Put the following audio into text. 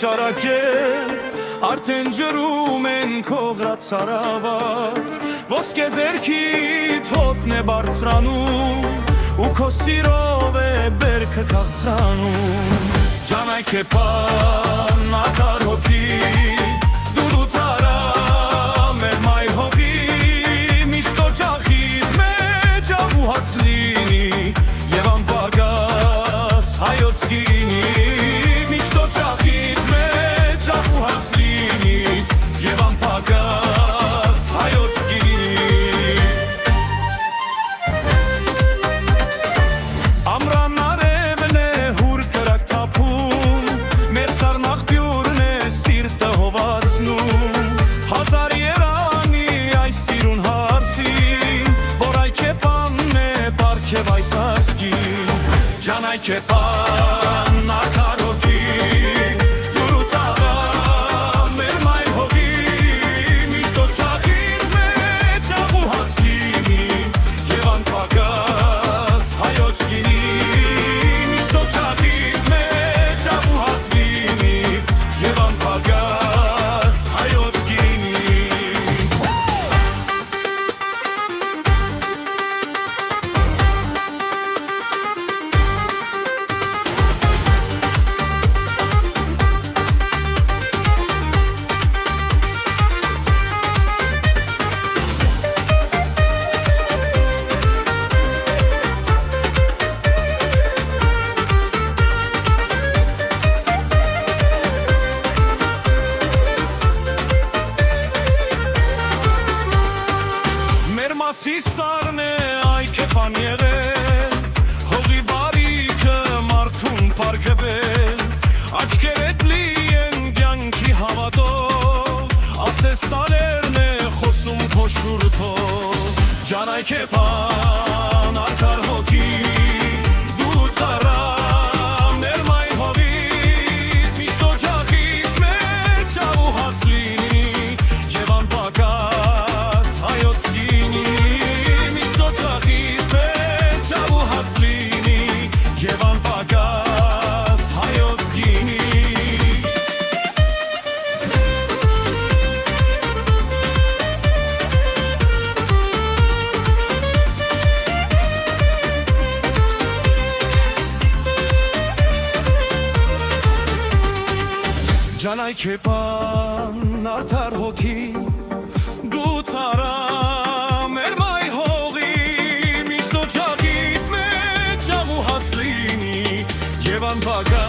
շարակել Արդեն ջրում են քողրած հարաված Ոսկե ձերքիդ հոտն է բարձրանում Ու քո սիրով է բերքը քաղցրանում Ջանայք է պան ակար հոգի Դու տարա մեր մայր հողի Միշտ օջախիդ մեջ աղուհաց լինի Եվ անպագաս հայոց գինի Միշտ օջախիդ մեջ աղուհաց լինի Եվ անպագաս հայոց գինի Ամրան արևն է հուր կրակ թափում Մեր սառնաղբյուրն է սիրտը հովացնում Հազար երանի այս սիրուն հարսին Որ այքեպանն է պարգև այս ազգին Ջան այքեպան ակարոգի Դուրուց աղա մեր մայր հողի Միշտ օջախիդ մեջ աղուհաց լինի Եվ անպագաս հայոց գինի Միշտ օջախիդ մեջ աղուհաց լինի Եվ անպագաս հայոց գինի Մասի սարն է այքեպան եղել Հողի բարիքը մարդուն պարգևել Աչքերդ լի են կյանքի հավատով Ասես տարերն է խոսում քո շուրթով Ջան այքեպան ակար հոգի Դու ծառա մեր մայր հողի Միշտ օջախիդ մեջ աղուհաց լինի Եվ անպագաս հայոց գինի Եվ անպագաս հայոց գինի Ջան այքեպան արդար հոգի Դու ծառա մեր մայր հողի Միշտ օջախիդ մեջ աղուհաց լինի Եվ անպագաս